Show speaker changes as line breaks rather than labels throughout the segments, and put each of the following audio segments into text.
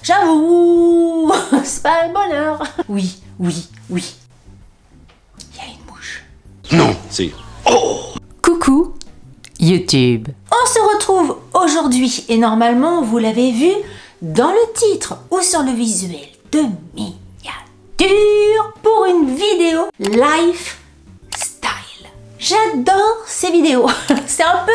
J'avoue, c'est pas le bonheur. Oui. Il y a une mouche.
Non, c'est...
Coucou YouTube. On se retrouve aujourd'hui et normalement vous l'avez vu dans le titre ou sur le visuel de miniature pour une vidéo lifestyle. J'adore ces vidéos. C'est un peu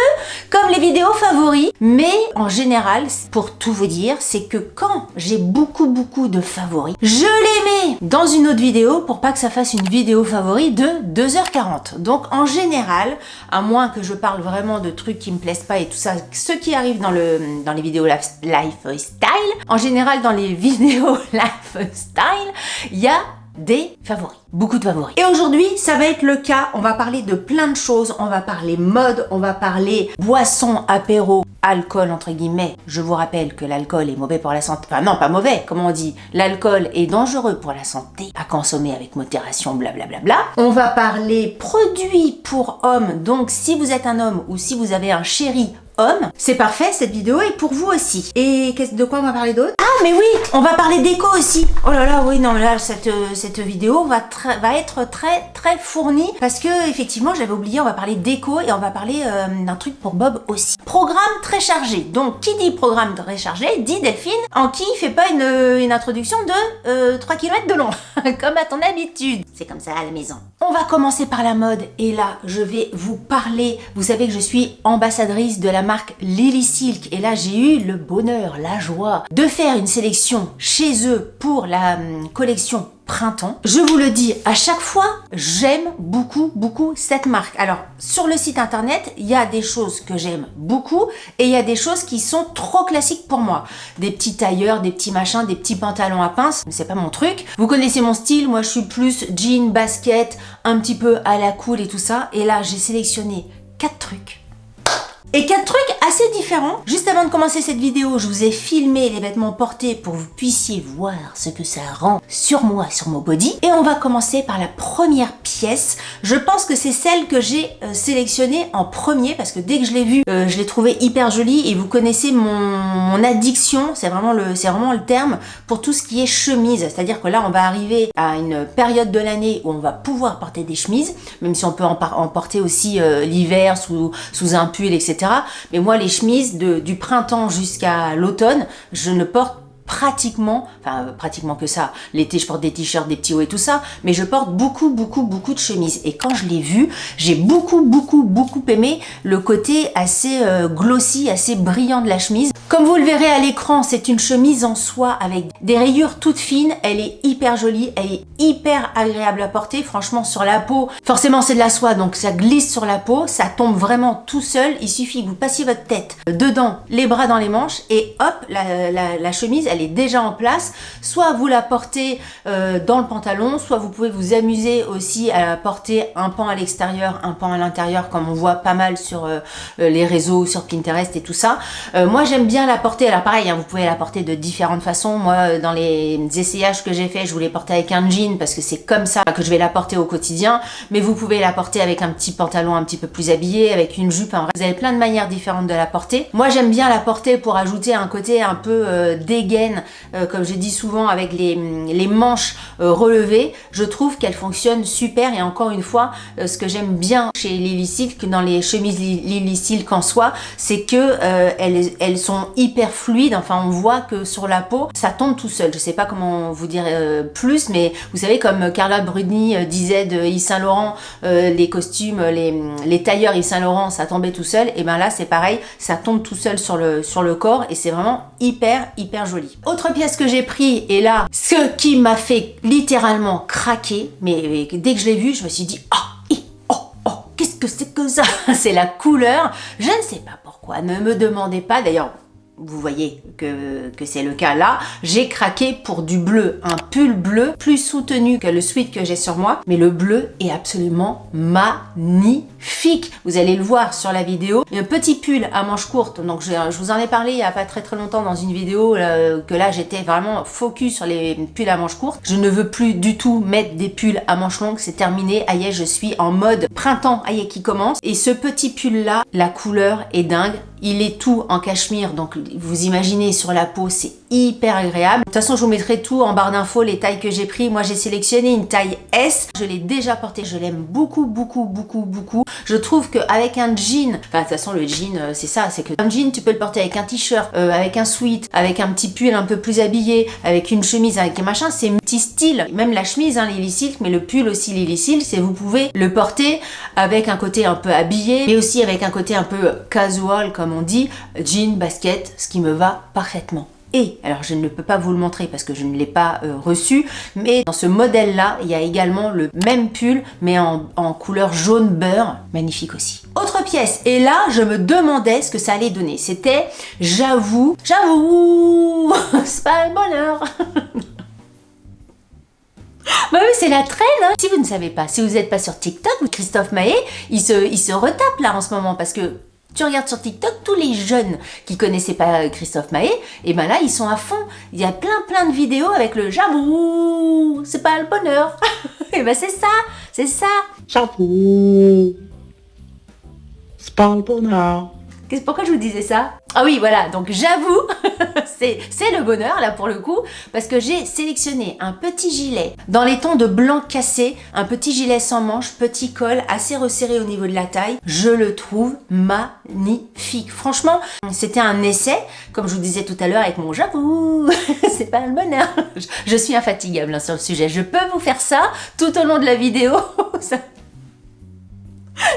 comme les vidéos favoris, mais en général, pour tout vous dire, c'est que quand j'ai beaucoup de favoris, je les mets dans une autre vidéo pour pas que ça fasse une vidéo favori de 2h40. Donc en général, à moins que je parle vraiment de trucs qui me plaisent pas et tout ça, ce qui arrive dans les vidéos lifestyle, en général dans les vidéos lifestyle, il y a des favoris, beaucoup de favoris. Et aujourd'hui, ça va être le cas, on va parler de plein de choses, on va parler mode, on va parler boissons, apéro, alcool entre guillemets. Je vous rappelle que l'alcool est mauvais pour la santé, enfin non, pas mauvais, comment on dit, l'alcool est dangereux pour la santé, à consommer avec modération, blablabla. On va parler produits pour hommes, donc si vous êtes un homme ou si vous avez un chéri homme, c'est parfait, cette vidéo est pour vous aussi. Et de quoi on va parler d'autre? Ah mais oui, on va parler déco aussi. Oh là là, oui, non, là, cette vidéo va être très fournie parce que effectivement, j'avais oublié, on va parler déco et on va parler d'un truc pour Bob aussi. Programme très chargé. Donc, qui dit programme très chargé, dit Delphine, en qui fait pas une introduction de 3 km de long, comme à ton habitude. C'est comme ça à la maison. On va commencer par la mode et là, je vais vous parler. Vous savez que je suis ambassadrice de la marque Lily Silk et là j'ai eu le bonheur, la joie de faire une sélection chez eux pour la collection printemps. Je vous le dis à chaque fois, j'aime beaucoup cette marque. Alors sur le site internet, il y a des choses que j'aime beaucoup et il y a des choses qui sont trop classiques pour moi. Des petits tailleurs, des petits machins, des petits pantalons à pince, mais c'est pas mon truc. Vous connaissez mon style, moi je suis plus jean, basket, un petit peu à la cool et tout ça. Et là j'ai sélectionné 4 trucs. Et 4 trucs assez différents. Juste avant de commencer cette vidéo, je vous ai filmé les vêtements portés pour que vous puissiez voir ce que ça rend sur moi, sur mon body. Et on va commencer par la première pièce. Je pense que c'est celle que j'ai sélectionnée en premier parce que dès que je l'ai vue, je l'ai trouvée hyper jolie et vous connaissez mon addiction, c'est vraiment le terme pour tout ce qui est chemise. C'est-à-dire que là, on va arriver à une période de l'année où on va pouvoir porter des chemises, même si on peut en porter aussi l'hiver sous un pull, etc. Mais moi, les chemises du printemps jusqu'à l'automne, je ne porte pratiquement que ça. L'été, je porte des t-shirts, des petits hauts et tout ça, mais je porte beaucoup de chemises. Et quand je l'ai vue, j'ai beaucoup aimé le côté assez glossy, assez brillant de la chemise. Comme vous le verrez à l'écran, c'est une chemise en soie avec des rayures toutes fines. Elle est hyper jolie, elle est hyper agréable à porter. Franchement, sur la peau, forcément c'est de la soie, donc ça glisse sur la peau, ça tombe vraiment tout seul. Il suffit que vous passiez votre tête dedans, les bras dans les manches, et hop, la chemise, elle est déjà en place. Soit vous la portez dans le pantalon, soit vous pouvez vous amuser aussi à porter un pan à l'extérieur, un pan à l'intérieur, comme on voit pas mal sur les réseaux, sur Pinterest et tout ça. Moi, j'aime bien la porter, alors pareil, hein, vous pouvez la porter de différentes façons. Moi, dans les essayages que j'ai fait, je voulais porter avec un jean parce que c'est comme ça que je vais la porter au quotidien, mais vous pouvez la porter avec un petit pantalon un petit peu plus habillé, avec une jupe, hein. Vous avez plein de manières différentes de la porter. Moi, j'aime bien la porter pour ajouter un côté un peu dégaine, comme je dis souvent, avec les manches relevées. Je trouve qu'elle fonctionne super et encore une fois, ce que j'aime bien chez Lily Silk, dans les chemises Lily Silk en soie, c'est que elles sont hyper fluide, enfin on voit que sur la peau ça tombe tout seul. Je sais pas comment vous dire plus, mais vous savez, comme Carla Bruni disait de Yves Saint Laurent, les costumes, les tailleurs Yves Saint Laurent, ça tombait tout seul, et ben là c'est pareil, ça tombe tout seul sur le corps et c'est vraiment hyper joli. Autre pièce que j'ai pris, et là ce qui m'a fait littéralement craquer, mais dès que je l'ai vu je me suis dit qu'est-ce que c'est que ça? C'est la couleur, je ne sais pas pourquoi, ne me demandez pas, d'ailleurs vous voyez que c'est le cas là. J'ai craqué pour du bleu, un pull bleu plus soutenu que le sweat que j'ai sur moi, mais le bleu est absolument magnifique. magnifique. Vous allez le voir sur la vidéo. Un petit pull à manches courtes. Donc je vous en ai parlé il n'y a pas très longtemps dans une vidéo que là j'étais vraiment focus sur les pulls à manches courtes. Je ne veux plus du tout mettre des pulls à manches longues. C'est terminé. Aïe, je suis en mode printemps aïe qui commence. Et ce petit pull là, la couleur est dingue. Il est tout en cachemire, donc vous imaginez sur la peau, c'est hyper agréable. De toute façon, je vous mettrai tout en barre d'infos, les tailles que j'ai pris. Moi, j'ai sélectionné une taille S. Je l'ai déjà portée, je l'aime beaucoup, beaucoup, beaucoup, beaucoup. Je trouve qu'avec un jean, enfin, de toute façon, le jean, c'est ça, c'est que un jean, tu peux le porter avec un t-shirt, avec un sweat, avec un petit pull un peu plus habillé, avec une chemise, avec un machin, c'est petit style. Même la chemise, hein, Lily Silk, mais le pull aussi Lily Silk, c'est vous pouvez le porter avec un côté un peu habillé, mais aussi avec un côté un peu casual, comme on dit, jean, basket, ce qui me va parfaitement. Et, alors je ne peux pas vous le montrer parce que je ne l'ai pas reçu, mais dans ce modèle-là, il y a également le même pull, mais en couleur jaune beurre, magnifique aussi. Autre pièce, et là, je me demandais ce que ça allait donner. C'était, j'avoue, c'est pas le bonheur. Bah oui, c'est la traîne, hein. Si vous ne savez pas, si vous n'êtes pas sur TikTok, Christophe Maé, il se retape là en ce moment parce que tu regardes sur TikTok, tous les jeunes qui connaissaient pas Christophe Maé, et ben là, ils sont à fond. Il y a plein de vidéos avec le j'avoue, c'est pas le bonheur. Et ben c'est ça.
J'avoue, c'est pas le bonheur.
Pourquoi je vous disais ça? Ah oui, voilà, donc j'avoue, c'est le bonheur là pour le coup, parce que j'ai sélectionné un petit gilet dans les tons de blanc cassé, un petit gilet sans manches, petit col, assez resserré au niveau de la taille. Je le trouve magnifique. Franchement, c'était un essai, comme je vous disais tout à l'heure avec mon j'avoue, c'est pas le bonheur. Je suis infatigable hein, sur le sujet, je peux vous faire ça tout au long de la vidéo.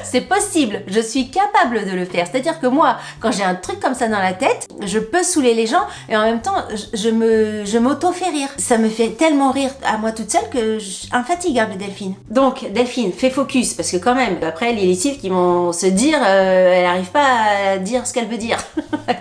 C'est possible, je suis capable de le faire. C'est-à-dire que moi, quand j'ai un truc comme ça dans la tête, je peux saouler les gens et en même temps, je m'auto-fais rire. Ça me fait tellement rire à moi toute seule que je suis infatigable, Delphine. Donc, Delphine, fais focus parce que quand même, après, les lessives qui vont se dire, elle n'arrive pas à dire ce qu'elle veut dire.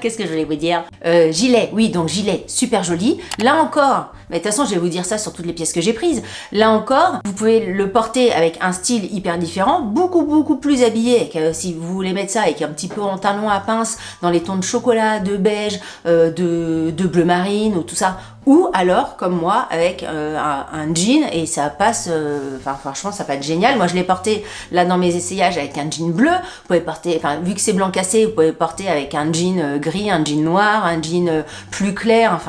Qu'est-ce que je voulais vous dire? Gilet, oui, donc gilet, super joli. Là encore, mais de toute façon, je vais vous dire ça sur toutes les pièces que j'ai prises. Là encore, vous pouvez le porter avec un style hyper différent, beaucoup plus habillé. Si vous voulez mettre ça avec un petit peu en talon à pince, dans les tons de chocolat, de beige, de bleu marine ou tout ça. Ou alors, comme moi, avec un jean et ça passe, franchement, ça peut être génial. Moi, je l'ai porté là dans mes essayages avec un jean bleu. Vous pouvez porter, vu que c'est blanc cassé, vous pouvez porter avec un jean gris, un jean noir, un jean plus clair.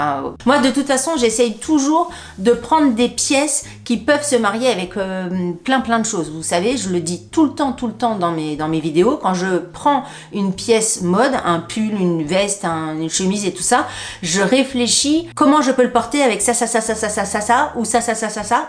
Moi, de toute façon, j'essaye toujours de prendre des pièces qui peuvent se marier avec plein de choses. Vous savez, je le dis tout le temps dans mes vidéos. Quand je prends une pièce mode, un pull, une veste, une chemise et tout ça, je réfléchis comment je peux le porter avec ça, ou ça,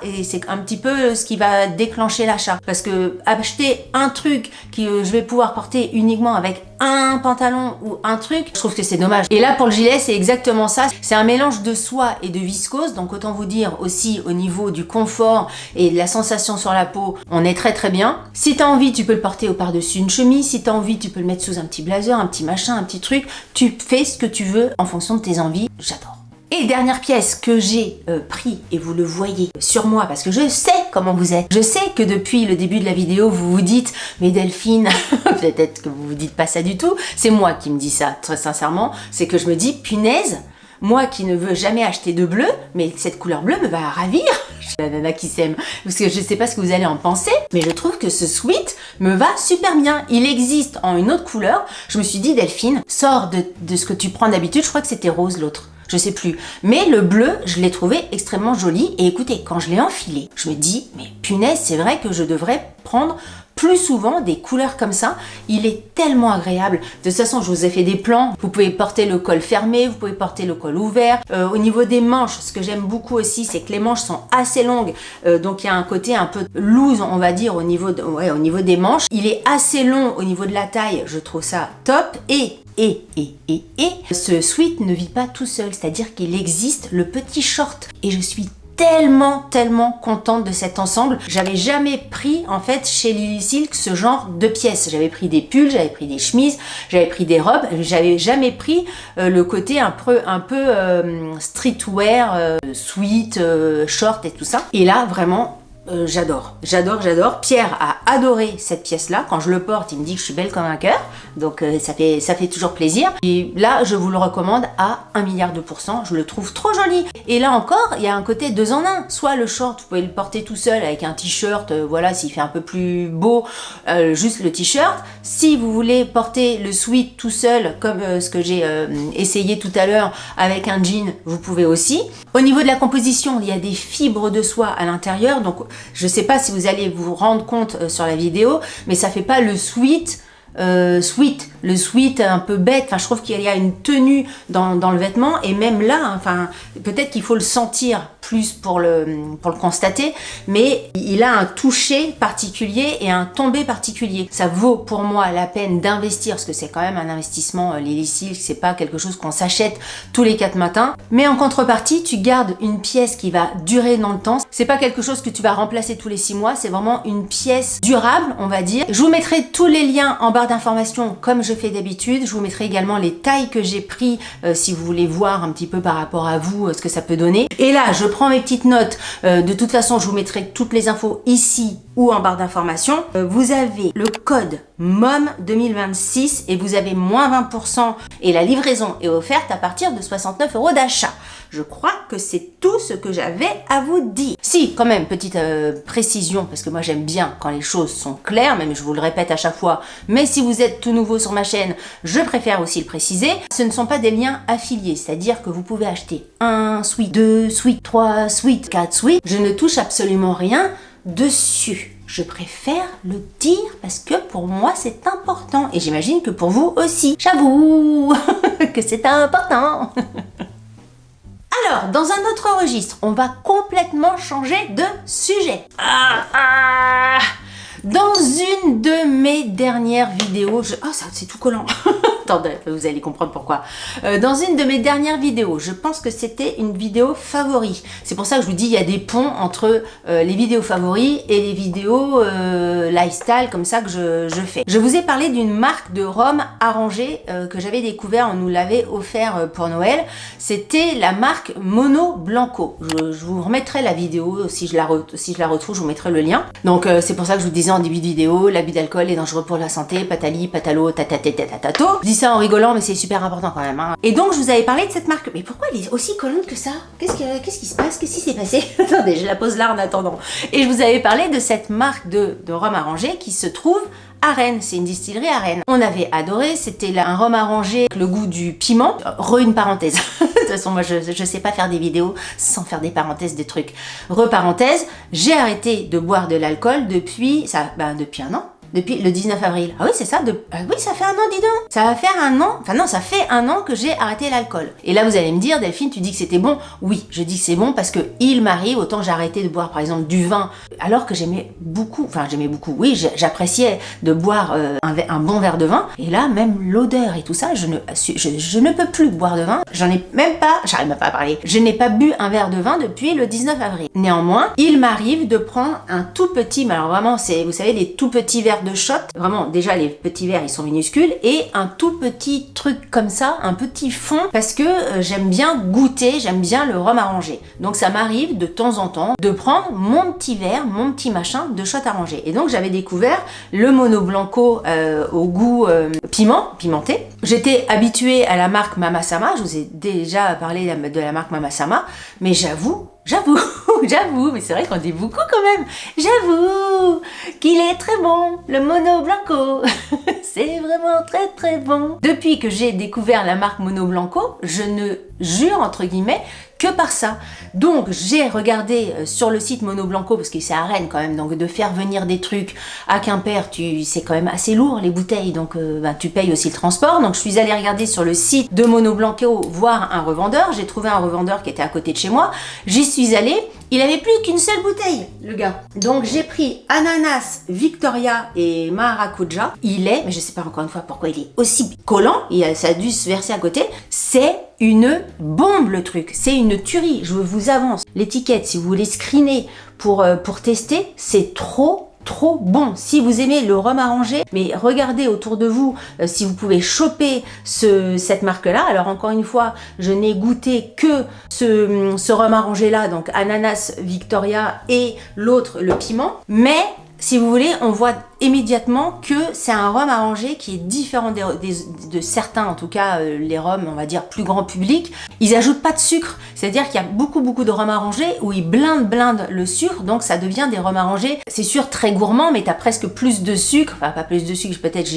et c'est un petit peu ce qui va déclencher l'achat. Parce que acheter un truc que je vais pouvoir porter uniquement avec un pantalon ou un truc, je trouve que c'est dommage. Et là, pour le gilet, c'est exactement ça. C'est un mélange de soie et de viscose, donc autant vous dire aussi au niveau du confort et de la sensation sur la peau, on est très bien. Si t'as envie, tu peux le porter au par-dessus une chemise. Si t'as envie, tu peux le mettre sous un petit blazer, un petit machin, un petit truc. Tu fais ce que tu veux en fonction de tes envies. J'adore. Et dernière pièce que j'ai pris, et vous le voyez sur moi, parce que je sais comment vous êtes. Je sais que depuis le début de la vidéo, vous vous dites, mais Delphine, peut-être que vous vous dites pas ça du tout, c'est moi qui me dis ça, très sincèrement, c'est que je me dis, punaise, moi qui ne veux jamais acheter de bleu, mais cette couleur bleue me va ravir. La nana qui s'aime, parce que je sais pas ce que vous allez en penser, mais je trouve que ce sweat me va super bien. Il existe en une autre couleur. Je me suis dit, Delphine, sors de ce que tu prends d'habitude. Je crois que c'était rose l'autre. Je sais plus. Mais le bleu, je l'ai trouvé extrêmement joli. Et écoutez, quand je l'ai enfilé, je me dis, mais punaise, c'est vrai que je devrais prendre plus souvent des couleurs comme ça. Il est tellement agréable. De toute façon, je vous ai fait des plans. Vous pouvez porter le col fermé, vous pouvez porter le col ouvert. Au niveau des manches, ce que j'aime beaucoup aussi, c'est que les manches sont assez longues. Donc il y a un côté un peu loose, on va dire, au niveau des manches. Il est assez long au niveau de la taille. Je trouve ça top. Et ce sweat ne vit pas tout seul, c'est-à-dire qu'il existe le petit short. Et je suis tellement contente de cet ensemble. J'avais jamais pris en fait chez Lily Silk ce genre de pièces. J'avais pris des pulls, j'avais pris des chemises, j'avais pris des robes. J'avais jamais pris le côté un peu streetwear, sweat, short et tout ça. Et là vraiment, j'adore. Pierre a adoré cette pièce-là. Quand je le porte, il me dit que je suis belle comme un cœur. Donc ça fait toujours plaisir. Et là, je vous le recommande à 1 milliard de %. Je le trouve trop joli. Et là encore, il y a un côté 2 en 1. Soit le short, vous pouvez le porter tout seul avec un t-shirt, voilà, s'il fait un peu plus beau, juste le t-shirt. Si vous voulez porter le sweat tout seul, comme ce que j'ai essayé tout à l'heure avec un jean, vous pouvez aussi. Au niveau de la composition, il y a des fibres de soie à l'intérieur. Donc je sais pas si vous allez vous rendre compte sur la vidéo, mais ça fait pas le sweat le sweat un peu bête. Enfin, je trouve qu'il y a une tenue dans le vêtement, et même là, enfin, peut-être qu'il faut le sentir plus pour le constater, mais il a un toucher particulier et un tombé particulier. Ça vaut pour moi la peine d'investir, parce que c'est quand même un investissement. Lily Silk, c'est pas quelque chose qu'on s'achète tous les 4 matins, mais en contrepartie, tu gardes une pièce qui va durer dans le temps. C'est pas quelque chose que tu vas remplacer tous les 6 mois, c'est vraiment une pièce durable, on va dire. Je vous mettrai tous les liens en barre d'informations comme je fais d'habitude. Je vous mettrai également les tailles que j'ai pris si vous voulez voir un petit peu par rapport à vous ce que ça peut donner. Et là, je prends mes petites notes. De toute façon, je vous mettrai toutes les infos ici ou en barre d'informations. Vous avez le code MOM 2026 et vous avez moins 20% et la livraison est offerte à partir de 69 € d'achat. Je crois que c'est tout ce que j'avais à vous dire. Si, quand même, petite précision, parce que moi j'aime bien quand les choses sont claires, même je vous le répète à chaque fois, mais si vous êtes tout nouveau sur ma chaîne, je préfère aussi le préciser, ce ne sont pas des liens affiliés, c'est-à-dire que vous pouvez acheter 1 sweat, 2 sweat, 3 sweat, 4 sweat, je ne touche absolument rien dessus. Je préfère le dire parce que pour moi c'est important, et j'imagine que pour vous aussi. J'avoue que c'est important. Alors, dans un autre registre, on va complètement changer de sujet. Dans une de mes dernières vidéos, ça c'est tout collant. Attendez, vous allez comprendre pourquoi. Dans une de mes dernières vidéos, je pense que c'était une vidéo favori. C'est pour ça que je vous dis, il y a des ponts entre les vidéos favoris et les vidéos lifestyle comme ça que je fais. Je vous ai parlé d'une marque de rhum arrangé que j'avais découvert, on nous l'avait offert pour Noël. C'était la marque Mono Blanco. Je vous remettrai la vidéo, si je la retrouve, je vous mettrai le lien. Donc c'est pour ça que je vous disais en début de vidéo, l'abus d'alcool est dangereux pour la santé, patali, patalo, tatatatatato. Je dis ça en rigolant, mais c'est super important quand même. Hein. Et donc je vous avais parlé de cette marque. Mais pourquoi elle est aussi collante que ça? Qu'est-ce qui se passe? Qu'est-ce qui s'est passé? Attendez, je la pose là en attendant. Et je vous avais parlé de cette marque de rhum arrangé qui se trouve à Rennes, c'est une distillerie à Rennes. On avait adoré, c'était un rhum arrangé avec le goût du piment. Une parenthèse. De toute façon, moi je sais pas faire des vidéos sans faire des parenthèses, des trucs. Parenthèse, j'ai arrêté de boire de l'alcool depuis un an. Depuis le 19 avril. Ah oui, c'est ça. Oui, ça fait un an, dis donc. Ça va faire un an. Enfin non, ça fait un an que j'ai arrêté l'alcool. Et là, vous allez me dire, Delphine, tu dis que c'était bon. Oui, je dis que c'est bon parce que il m'arrive, autant j'ai arrêté de boire par exemple du vin, alors que j'aimais beaucoup, oui, j'appréciais de boire un bon verre de vin. Et là, même l'odeur et tout ça, je ne peux plus boire de vin. J'arrive même pas à parler. Je n'ai pas bu un verre de vin depuis le 19 avril. Néanmoins, il m'arrive de prendre un tout petit, mais alors vraiment, c'est, vous savez, les tout petits verres de shot, vraiment déjà les petits verres ils sont minuscules, et un tout petit truc comme ça, un petit fond, parce que j'aime bien goûter, j'aime bien le rhum arrangé. Donc ça m'arrive de temps en temps de prendre mon petit verre, mon petit machin de shot arrangé. Et donc j'avais découvert le Mono Blanco au goût pimenté. J'étais habituée à la marque Mama Sama, je vous ai déjà parlé de la marque Mama Sama, mais j'avoue, mais c'est vrai qu'on dit beaucoup quand même. J'avoue qu'il est très bon, le Mono Blanco. C'est vraiment très très bon. Depuis que j'ai découvert la marque Mono Blanco, je ne jure entre guillemets que par ça. Donc j'ai regardé sur le site Mono Blanco, parce que c'est à Rennes quand même, donc de faire venir des trucs à Quimper, c'est quand même assez lourd les bouteilles, donc tu payes aussi le transport. Donc je suis allée regarder sur le site de Mono Blanco, voir un revendeur. J'ai trouvé un revendeur qui était à côté de chez moi. J'y suis allée. Il avait plus qu'une seule bouteille, le gars. Donc j'ai pris ananas, Victoria et maracuja. Mais je sais pas encore une fois pourquoi il est aussi collant, ça a dû se verser à côté. C'est une bombe le truc, c'est une tuerie. Je vous avance l'étiquette si vous voulez screener pour tester, c'est trop trop bon. Si vous aimez le rhum arrangé, mais regardez autour de vous si vous pouvez choper cette marque-là. Alors encore une fois, je n'ai goûté que ce rhum arrangé-là, donc ananas Victoria et l'autre, le piment. Mais si vous voulez, on voit immédiatement que c'est un rhum arrangé qui est différent de certains, en tout cas les rhums, on va dire, plus grand public. Ils ajoutent pas de sucre, c'est-à-dire qu'il y a beaucoup de rhum arrangés où ils blindent le sucre, donc ça devient des rhums arrangés, c'est sûr très gourmand, mais t'as presque plus de sucre, enfin pas plus de sucre, peut-être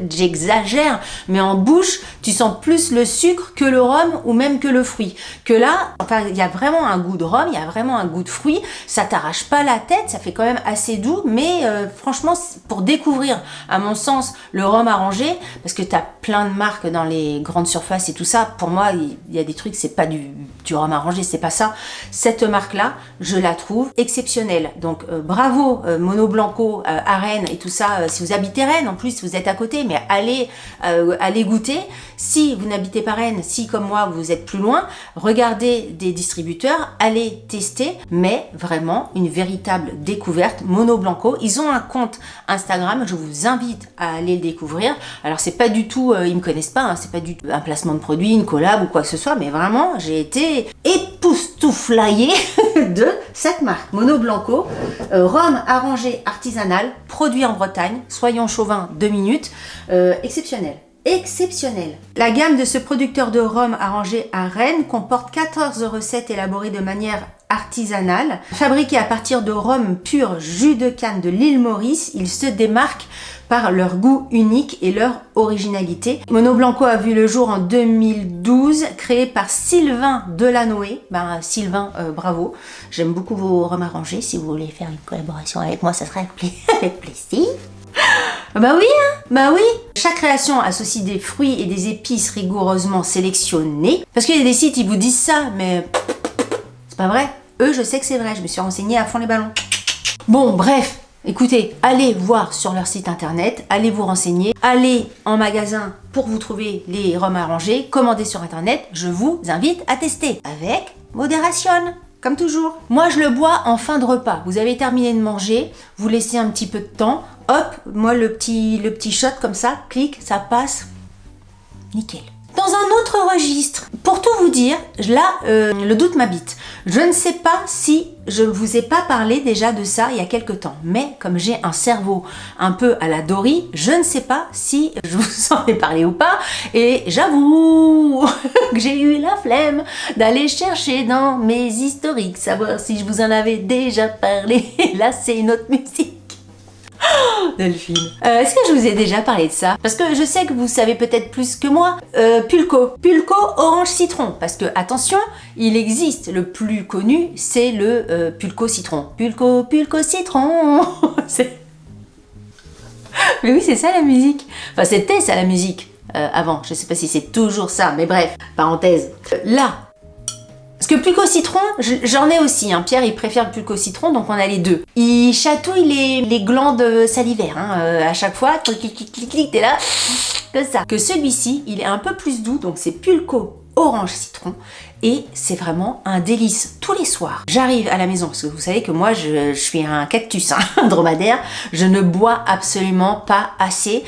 j'exagère, mais en bouche, tu sens plus le sucre que le rhum ou même que le fruit. Que là, enfin, il y a vraiment un goût de rhum, il y a vraiment un goût de fruit, ça t'arrache pas la tête, ça fait quand même assez doux, mais franchement, pour découvrir, à mon sens, le rhum arrangé, parce que tu as plein de marques dans les grandes surfaces et tout ça, pour moi, il y a des trucs, c'est pas du rhum arrangé, c'est pas ça. Cette marque-là, je la trouve exceptionnelle. Donc, bravo, Mono Blanco, à Rennes et tout ça. Si vous habitez Rennes, en plus, vous êtes à côté, mais allez goûter. Si vous n'habitez pas Rennes, si comme moi, vous êtes plus loin, regardez des distributeurs, allez tester, mais vraiment, une véritable découverte. Mono Blanco, ils ont un compte Instagram, je vous invite à aller le découvrir. Alors c'est pas du tout, ils me connaissent pas, hein, c'est pas du tout un placement de produit, une collab ou quoi que ce soit, mais vraiment j'ai été époustouflaillée de cette marque. Mono Blanco, rhum arrangé artisanal, produit en Bretagne, soyons chauvins 2 minutes, exceptionnel. Exceptionnel. La gamme de ce producteur de rhum arrangé à Rennes comporte 14 recettes élaborées de manière artisanale. Fabriquées à partir de rhum pur jus de canne de l'île Maurice, ils se démarquent par leur goût unique et leur originalité. Mono Blanco a vu le jour en 2012, créé par Sylvain Delanoë. Sylvain, bravo. J'aime beaucoup vos rhums arrangés. Si vous voulez faire une collaboration avec moi, ça serait avec plaisir. Bah oui. Chaque création associe des fruits et des épices rigoureusement sélectionnés. Parce qu'il y a des sites, ils vous disent ça, mais c'est pas vrai. Eux, je sais que c'est vrai. Je me suis renseignée à fond les ballons. Bon, bref. Écoutez, allez voir sur leur site internet, allez vous renseigner, allez en magasin pour vous trouver les rhums arrangés, commandez sur internet. Je vous invite à tester avec modération. Comme toujours. Moi, je le bois en fin de repas. Vous avez terminé de manger, vous laissez un petit peu de temps. Hop, moi, le petit shot comme ça, clic, ça passe. Nickel. Dans un autre registre, pour tout vous dire, là, le doute m'habite. Je ne sais pas si je ne vous ai pas parlé déjà de ça il y a quelques temps, mais comme j'ai un cerveau un peu à la Dory, je ne sais pas si je vous en ai parlé ou pas, et j'avoue que j'ai eu la flemme d'aller chercher dans mes historiques, savoir si je vous en avais déjà parlé. Là, c'est une autre musique. Delphine. Est-ce que je vous ai déjà parlé de ça? Parce que je sais que vous savez peut-être plus que moi. Pulco orange citron. Parce que, attention, il existe, le plus connu, c'est le Pulco citron. Pulco citron. Mais oui, c'est ça la musique. Enfin, c'était ça la musique avant. Je sais pas si c'est toujours ça, mais bref, parenthèse. Là. Parce que Pulco citron, j'en ai aussi. Hein. Pierre, il préfère le Pulco citron, donc on a les deux. Il chatouille les glandes salivaires. À chaque fois, clic, t'es là, que ça. Que celui-ci, il est un peu plus doux, donc c'est Pulco orange citron. Et c'est vraiment un délice tous les soirs. J'arrive à la maison, parce que vous savez que moi, je suis un cactus, un dromadaire. Je ne bois absolument pas assez.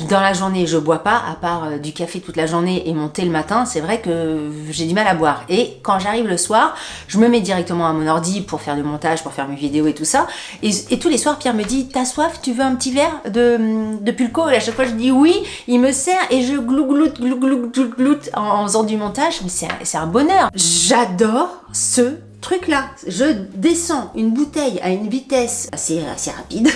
Dans la journée, je bois pas, à part du café toute la journée et mon thé le matin. C'est vrai que j'ai du mal à boire. Et quand j'arrive le soir, je me mets directement à mon ordi pour faire du montage, pour faire mes vidéos et tout ça. Et tous les soirs, Pierre me dit, t'as soif, tu veux un petit verre de Pulco? Et à chaque fois, je dis oui. Il me sert et je gloute en faisant du montage. Mais c'est un bonheur. J'adore ce truc-là. Je descends une bouteille à une vitesse assez rapide.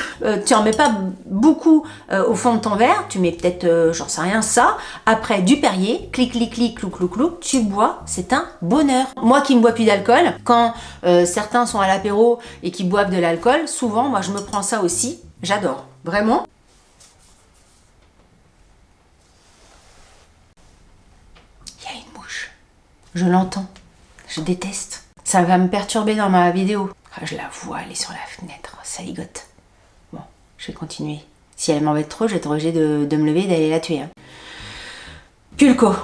Tu en mets pas beaucoup au fond de ton verre. Tu mets peut-être, j'en sais rien, ça. Après, du Perrier, clic, clou, tu bois. C'est un bonheur. Moi qui ne bois plus d'alcool, quand certains sont à l'apéro et qui boivent de l'alcool, souvent, moi, je me prends ça aussi. J'adore. Vraiment. Il y a une mouche. Je l'entends. Je déteste. Ça va me perturber dans ma vidéo. Je la vois, elle est sur la fenêtre. Ça ligote. Bon, je vais continuer. Si elle m'embête trop, je vais être obligée de me lever et d'aller la tuer. Pulco.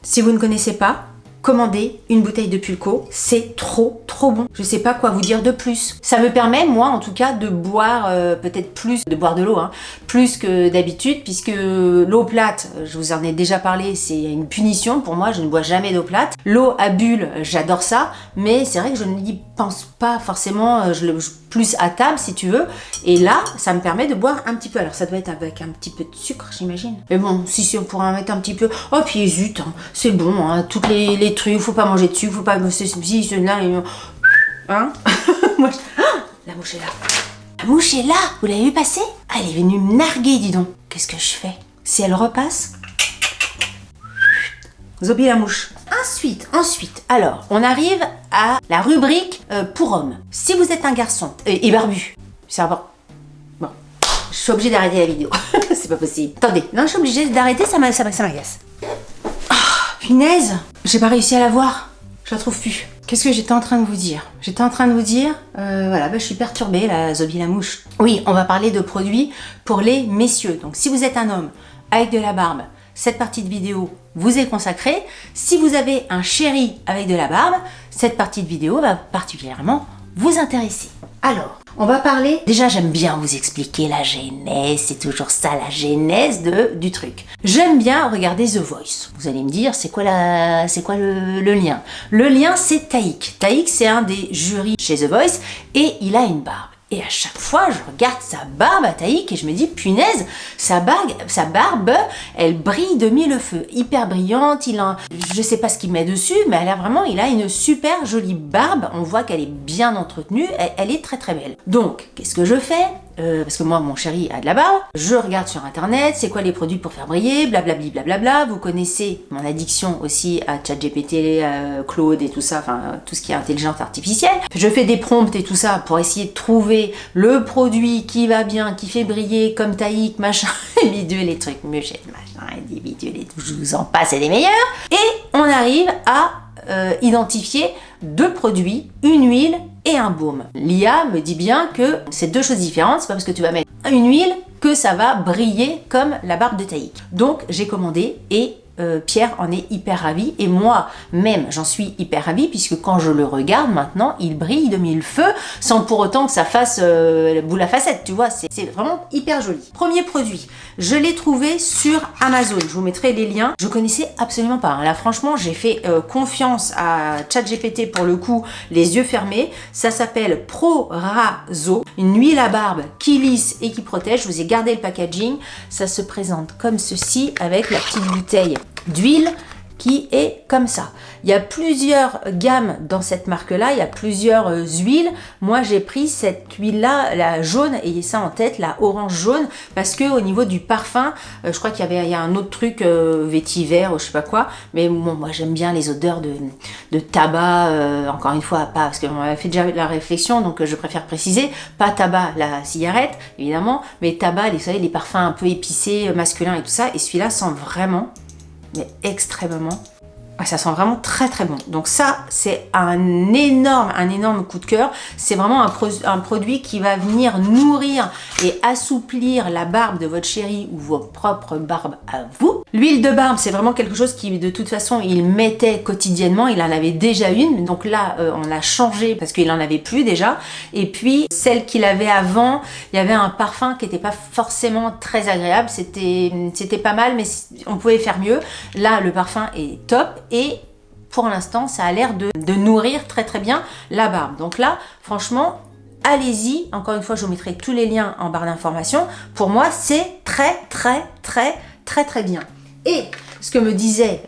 Si vous ne connaissez pas, commandez une bouteille de Pulco, c'est trop bon. Je sais pas quoi vous dire de plus. Ça me permet, moi en tout cas, de boire peut-être plus, de boire de l'eau, hein, plus que d'habitude, puisque l'eau plate, je vous en ai déjà parlé, c'est une punition pour moi, je ne bois jamais d'eau plate. L'eau à bulles, j'adore ça, mais c'est vrai que je n'y pense pas forcément, plus à table si tu veux, et là, ça me permet de boire un petit peu. Alors ça doit être avec un petit peu de sucre, j'imagine. Mais bon, si on pourrait en mettre un petit peu, oh puis zut, hein, c'est bon, hein, toutes les trucs, faut pas manger dessus, faut pas ceci, cela, hein. Moi, la mouche est là. La mouche est là, vous l'avez vu passer? Elle est venue me narguer, dis donc. Qu'est-ce que je fais? Si elle repasse, Zobi la mouche. Ensuite, alors, on arrive à la rubrique pour hommes. Si vous êtes un garçon et barbu, c'est important. Bon, je suis obligée d'arrêter la vidéo. C'est pas possible. Attendez, non, je suis obligée d'arrêter, ça m'agace. Oh, punaise, j'ai pas réussi à la voir. Je la trouve plus. Qu'est-ce que j'étais en train de vous dire? Voilà, je suis perturbée, la Zobi la mouche. Oui, on va parler de produits pour les messieurs. Donc, si vous êtes un homme avec de la barbe, cette partie de vidéo vous est consacrée. Si vous avez un chéri avec de la barbe, cette partie de vidéo va particulièrement vous intéresser. Alors, on va parler... Déjà, j'aime bien vous expliquer la genèse, c'est toujours ça, la genèse du truc. J'aime bien regarder The Voice. Vous allez me dire, c'est quoi le lien? Le lien, c'est Taïk. Taïk, c'est un des jurys chez The Voice et il a une barbe. Et à chaque fois, je regarde sa barbe à Taïk et je me dis, punaise, sa barbe, elle brille de mille feux. Hyper brillante, je sais pas ce qu'il met dessus, mais il a une super jolie barbe. On voit qu'elle est bien entretenue, elle est très très belle. Donc, qu'est-ce que je fais? Parce que moi, mon chéri a de la barbe. Je regarde sur internet, c'est quoi les produits pour faire briller, blablabli, blablabla. Vous connaissez mon addiction aussi à ChatGPT, Claude et tout ça, enfin, tout ce qui est intelligence artificielle. Je fais des prompts et tout ça pour essayer de trouver le produit qui va bien, qui fait briller comme Taïk, machin, et bidule, les trucs Muchette, machin, et des bidules et tout, je vous en passe, c'est des meilleurs. Et on arrive à identifier deux produits, une huile et un baume. L'IA me dit bien que c'est deux choses différentes, c'est pas parce que tu vas mettre une huile que ça va briller comme la barbe de Taïk. Donc j'ai commandé et Pierre en est hyper ravi et moi même j'en suis hyper ravie puisque quand je le regarde maintenant il brille de mille feux sans pour autant que ça fasse boule à facettes, tu vois, c'est vraiment hyper joli. Premier produit, je l'ai trouvé sur Amazon, je vous mettrai les liens, je connaissais absolument pas, hein. Là franchement j'ai fait confiance à ChatGPT pour le coup, les yeux fermés. Ça s'appelle Pro-Raso, une huile à barbe qui lisse et qui protège. Je vous ai gardé le packaging, ça se présente comme ceci avec la petite bouteille d'huile qui est comme ça. Il y a plusieurs gammes dans cette marque-là, il y a plusieurs huiles. Moi, j'ai pris cette huile-là, la jaune, ayez ça en tête, la orange jaune, parce que au niveau du parfum, je crois qu'il y a un autre truc vétiver ou je sais pas quoi, mais bon, moi j'aime bien les odeurs de tabac, encore une fois, pas, parce qu'on avait fait déjà la réflexion, donc je préfère préciser, pas tabac, la cigarette, évidemment, mais tabac, vous savez, les parfums un peu épicés, masculins et tout ça, et celui-là sent vraiment, mais extrêmement, ça sent vraiment très très bon. Donc ça, c'est un énorme coup de cœur. C'est vraiment un produit qui va venir nourrir et assouplir la barbe de votre chéri ou vos propres barbes à vous. L'huile de barbe, c'est vraiment quelque chose qui, de toute façon, il mettait quotidiennement. Il en avait déjà une. Donc là, on l'a changé parce qu'il en avait plus déjà. Et puis, celle qu'il avait avant, il y avait un parfum qui n'était pas forcément très agréable. C'était pas mal, mais on pouvait faire mieux. Là, le parfum est top. Et pour l'instant, ça a l'air de nourrir très très bien la barbe. Donc là, franchement, allez-y. Encore une fois, je vous mettrai tous les liens en barre d'informations. Pour moi, c'est très bien. Et ce que me disait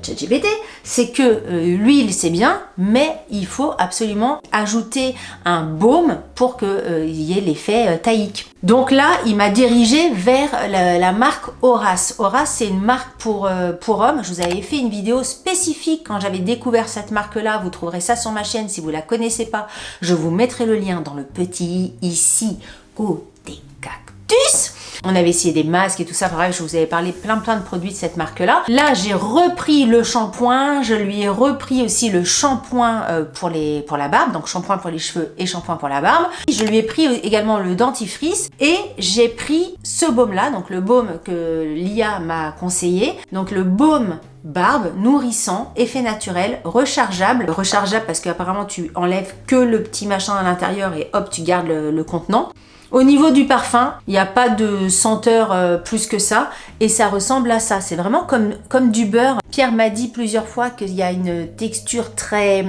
ChatGPT, c'est que l'huile c'est bien, mais il faut absolument ajouter un baume pour qu'il y ait l'effet Taïk. Donc là, il m'a dirigé vers la marque Horace. Horace, c'est une marque pour hommes. Je vous avais fait une vidéo spécifique quand j'avais découvert cette marque-là. Vous trouverez ça sur ma chaîne si vous la connaissez pas. Je vous mettrai le lien dans le petit ici côté cactus. On avait essayé des masques et tout ça. Bref, je vous avais parlé plein de produits de cette marque-là. Là, j'ai repris le shampoing. Je lui ai repris aussi le shampoing pour la barbe. Donc, shampoing pour les cheveux et shampoing pour la barbe. Je lui ai pris également le dentifrice et j'ai pris ce baume-là. Donc, le baume que Lia m'a conseillé. Donc, le baume barbe, nourrissant, effet naturel, rechargeable. Rechargeable parce qu'apparemment tu enlèves que le petit machin à l'intérieur et hop, tu gardes le contenant. Au niveau du parfum, il n'y a pas de senteur plus que ça et ça ressemble à ça. C'est vraiment comme du beurre. Pierre m'a dit plusieurs fois qu'il y a une texture très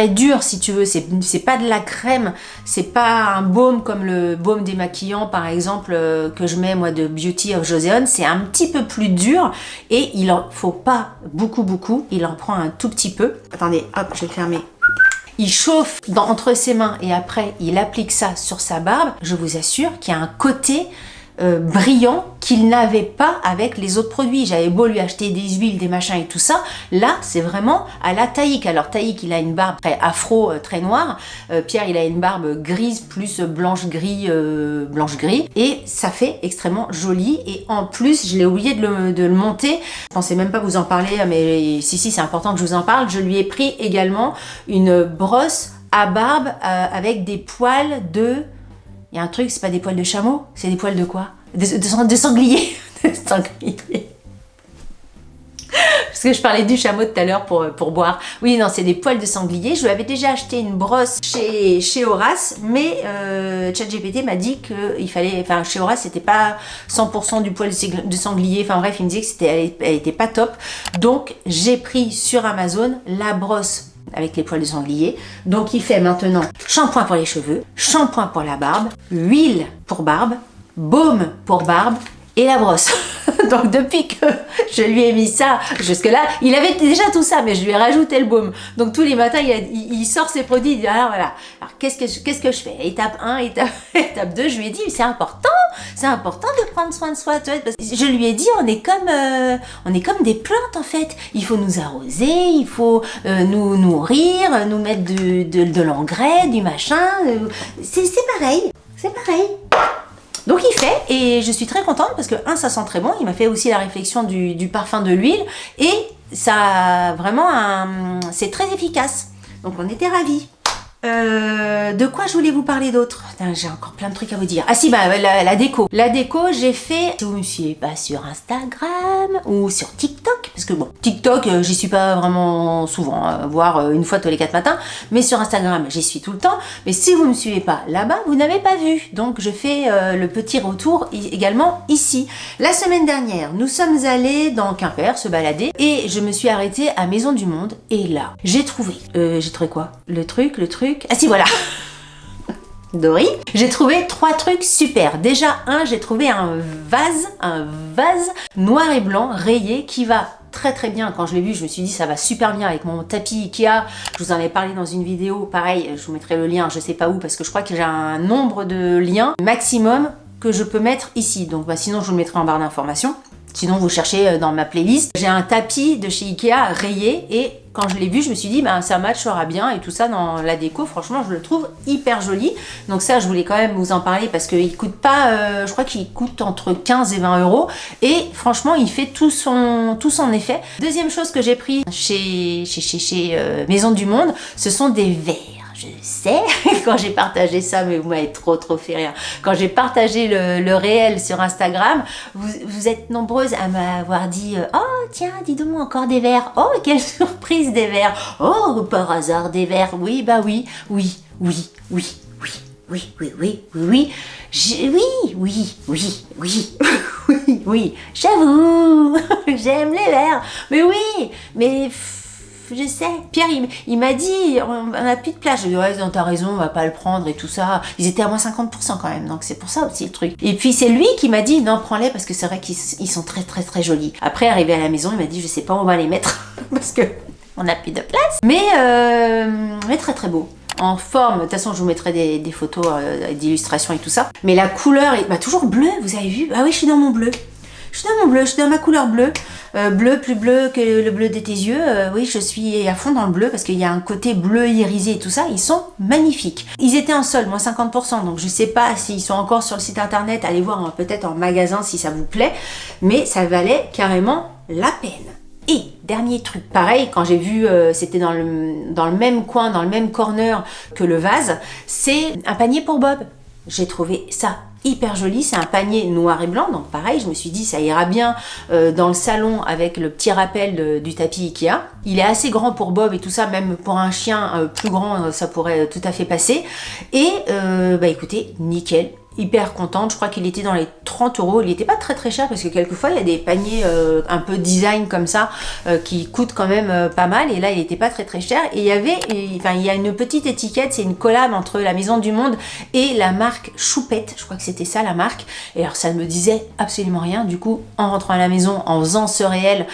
dure si tu veux. C'est pas de la crème, c'est pas un baume comme le baume démaquillant par exemple que je mets moi de Beauty of Joseon. C'est un petit peu plus dur et il en faut pas beaucoup. Il en prend un tout petit peu. Attendez, hop, je vais fermer. Il chauffe entre ses mains et après il applique ça sur sa barbe. Je vous assure qu'il y a un côté brillant qu'il n'avait pas avec les autres produits. J'avais beau lui acheter des huiles, des machins et tout ça. Là, c'est vraiment à la Taïk. Alors Taïk, il a une barbe très afro, très noire. Pierre, il a une barbe grise plus blanche-gris. Et ça fait extrêmement joli. Et en plus, je l'ai oublié de le monter. Je pensais même pas vous en parler, mais si, c'est important que je vous en parle. Je lui ai pris également une brosse à barbe avec des poils de... Il y a un truc, c'est pas des poils de chameau, c'est des poils de quoi? De sanglier. De sanglier. Parce que je parlais du chameau tout à l'heure pour boire. Oui, non, c'est des poils de sanglier. Je lui avais déjà acheté une brosse chez Horace, mais ChatGPT m'a dit qu'il fallait... Enfin, chez Horace, c'était pas 100% du poil de sanglier. Enfin bref, il me disait que elle était pas top. Donc, j'ai pris sur Amazon la brosse avec les poils de sanglier. Donc il fait maintenant shampoing pour les cheveux, shampoing pour la barbe, huile pour barbe, baume pour barbe et la brosse. Donc depuis que je lui ai mis ça, jusque-là, il avait déjà tout ça, mais je lui ai rajouté le baume. Donc tous les matins, il sort ses produits, il dit alors voilà, alors qu'est-ce que je fais? Étape 1, étape 2, je lui ai dit c'est important de prendre soin de soi. Parce que je lui ai dit on est comme des plantes en fait. Il faut nous arroser, il faut nous nourrir, nous mettre de l'engrais, du machin. C'est pareil. Donc il fait et je suis très contente parce que ça sent très bon. Il m'a fait aussi la réflexion du parfum de l'huile et ça vraiment c'est très efficace. Donc on était ravis. De quoi je voulais vous parler d'autre? J'ai encore plein de trucs à vous dire. Ah si, bah la déco. La déco, j'ai fait... Si vous me suivez pas sur Instagram ou sur TikTok, parce que bon, TikTok, j'y suis pas vraiment souvent, voire une fois tous les 4 matins, mais sur Instagram, j'y suis tout le temps. Mais si vous me suivez pas là-bas, vous n'avez pas vu. Donc je fais le petit retour également ici. La semaine dernière, nous sommes allés dans Quimper se balader et je me suis arrêtée à Maison du Monde et là, j'ai trouvé quoi? Le truc. Ah si, voilà. Dory. J'ai trouvé 3 trucs super. Déjà, j'ai trouvé un vase noir et blanc rayé qui va très bien. Quand je l'ai vu, je me suis dit ça va super bien avec mon tapis Ikea. Je vous en ai parlé dans une vidéo. Pareil, je vous mettrai le lien, je sais pas où, parce que je crois que j'ai un nombre de liens maximum que je peux mettre ici. Donc sinon, je vous le mettrai en barre d'informations. Sinon, vous cherchez dans ma playlist. J'ai un tapis de chez Ikea rayé et quand je l'ai vu, je me suis dit, ça matchera bien et tout ça dans la déco. Franchement, je le trouve hyper joli. Donc ça, je voulais quand même vous en parler parce qu'il coûte pas, je crois qu'il coûte entre 15 et 20 euros. Et franchement, il fait tout son effet. Deuxième chose que j'ai pris chez Maison du Monde, ce sont des verres. Je sais, quand j'ai partagé ça, mais vous m'avez trop fait rire. Quand j'ai partagé le réel sur Instagram, vous êtes nombreuses à m'avoir dit « Oh, tiens, dis donc encore des verres. Oh, quelle surprise des verres. Oh, par hasard des verres. Oui, bah oui. Oui, j'avoue, j'aime les verres. Mais oui, mais... Je sais. Pierre, il m'a dit, on a plus de place. Je lui ai dit, ouais, t'as raison, on va pas le prendre et tout ça. Ils étaient à moins 50% quand même, donc c'est pour ça aussi le truc. Et puis c'est lui qui m'a dit, non, prends-les parce que c'est vrai qu'ils sont très jolis. Après, arrivé à la maison, il m'a dit, je sais pas où on va les mettre parce que on a plus de place. Mais très beau. En forme, de toute façon je vous mettrai des photos d'illustrations et tout ça. Mais la couleur est toujours bleue, vous avez vu? Ah oui, je suis dans mon bleu. Je suis dans mon bleu, je suis dans ma couleur bleue. Bleu, plus bleu que le bleu de tes yeux. Oui, je suis à fond dans le bleu parce qu'il y a un côté bleu irisé et tout ça. Ils sont magnifiques. Ils étaient en solde, moins 50%. Donc je sais pas s'ils sont encore sur le site internet. Allez voir peut-être en magasin si ça vous plaît. Mais ça valait carrément la peine. Et dernier truc, pareil, quand j'ai vu, c'était dans le même coin, dans le même corner que le vase, c'est un panier pour Bob. J'ai trouvé ça hyper joli, c'est un panier noir et blanc, donc pareil, je me suis dit ça ira bien dans le salon avec le petit rappel du tapis Ikea. Il est assez grand pour Bob et tout ça, même pour un chien plus grand, ça pourrait tout à fait passer. Et écoutez, nickel. Hyper contente, je crois qu'il était dans les 30 €, il n'était pas très très cher parce que quelquefois il y a des paniers un peu design comme ça qui coûtent quand même pas mal et là il n'était pas très très cher et il y a une petite étiquette, c'est une collab entre la Maison du Monde et la marque Choupette, je crois que c'était ça la marque et alors ça ne me disait absolument rien, du coup en rentrant à la maison, en faisant ce réel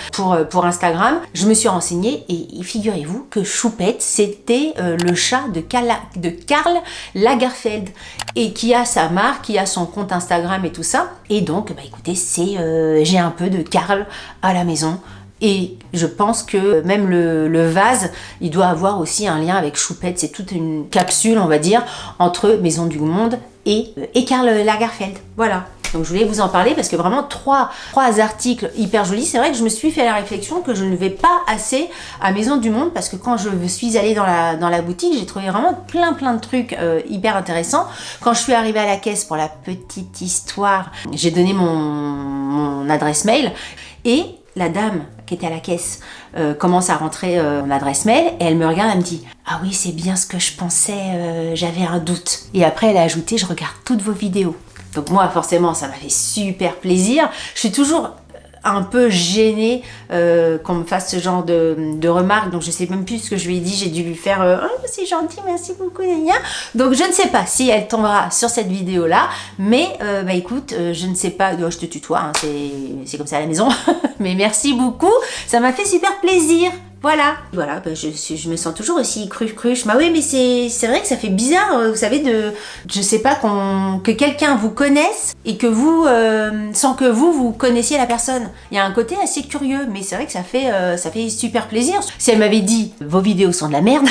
pour Instagram, je me suis renseignée et figurez-vous que Choupette c'était le chat de Karl Lagerfeld et qui a sa marque, qui a son compte Instagram et tout ça. Et donc, écoutez, j'ai un peu de Karl à la maison. Et je pense que même le vase, il doit avoir aussi un lien avec Choupette. C'est toute une capsule, on va dire, entre Maison du Monde et Karl Lagerfeld. Voilà. Donc je voulais vous en parler parce que vraiment trois articles hyper jolis. C'est vrai que je me suis fait la réflexion que je ne vais pas assez à Maison du Monde parce que quand je suis allée dans la boutique, j'ai trouvé vraiment plein de trucs hyper intéressants. Quand je suis arrivée à la caisse pour la petite histoire, j'ai donné mon adresse mail et la dame qui était à la caisse commence à rentrer mon adresse mail et elle me regarde, elle me dit « Ah oui, c'est bien ce que je pensais, j'avais un doute. » Et après, elle a ajouté « Je regarde toutes vos vidéos. » Donc moi, forcément, ça m'a fait super plaisir. Je suis toujours un peu gênée qu'on me fasse ce genre de remarques. Donc je sais même plus ce que je lui ai dit. J'ai dû lui faire « Oh, c'est gentil, merci beaucoup. » Donc je ne sais pas si elle tombera sur cette vidéo-là. Mais écoute, je ne sais pas. Je te tutoie, hein, c'est comme ça à la maison. Mais merci beaucoup. Ça m'a fait super plaisir. Voilà, je me sens toujours aussi cruche. Oui, mais c'est vrai que ça fait bizarre, vous savez, je sais pas, que quelqu'un vous connaisse et que vous, sans que vous connaissiez la personne. Il y a un côté assez curieux, mais c'est vrai que ça fait super plaisir. Si elle m'avait dit, vos vidéos sont de la merde,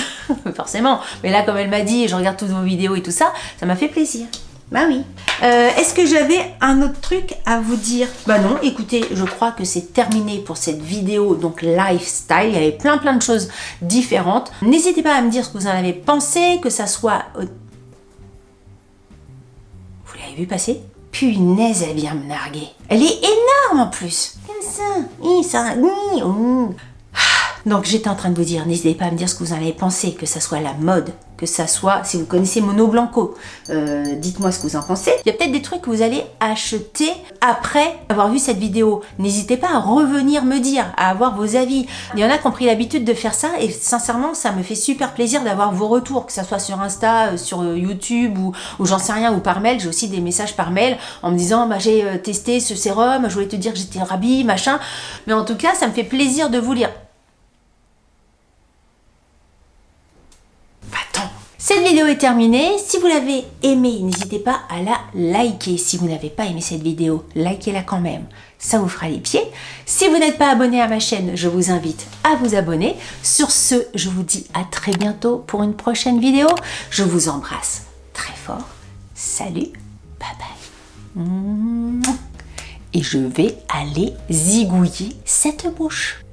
forcément, mais là, comme elle m'a dit, je regarde toutes vos vidéos et tout ça, ça m'a fait plaisir. Bah oui. Est-ce que j'avais un autre truc à vous dire? Bah non, écoutez, je crois que c'est terminé pour cette vidéo, donc lifestyle. Il y avait plein de choses différentes. N'hésitez pas à me dire ce que vous en avez pensé, que ça soit... Vous l'avez vu passer? Punaise, elle vient me narguer. Elle est énorme en plus. Comme ça. Donc j'étais en train de vous dire, n'hésitez pas à me dire ce que vous en avez pensé, que ça soit la mode, que ça soit, si vous connaissez Mono Blanco, dites-moi ce que vous en pensez. Il y a peut-être des trucs que vous allez acheter après avoir vu cette vidéo. N'hésitez pas à revenir me dire, à avoir vos avis. Il y en a qui ont pris l'habitude de faire ça et sincèrement, ça me fait super plaisir d'avoir vos retours, que ça soit sur Insta, sur YouTube ou j'en sais rien, ou par mail. J'ai aussi des messages par mail en me disant, j'ai testé ce sérum, je voulais te dire que j'étais ravie, machin. Mais en tout cas, ça me fait plaisir de vous lire. Cette vidéo est terminée. Si vous l'avez aimée, n'hésitez pas à la liker. Si vous n'avez pas aimé cette vidéo, likez-la quand même. Ça vous fera les pieds. Si vous n'êtes pas abonné à ma chaîne, je vous invite à vous abonner. Sur ce, je vous dis à très bientôt pour une prochaine vidéo. Je vous embrasse très fort. Salut, bye bye. Et je vais aller zigouiller cette bouche.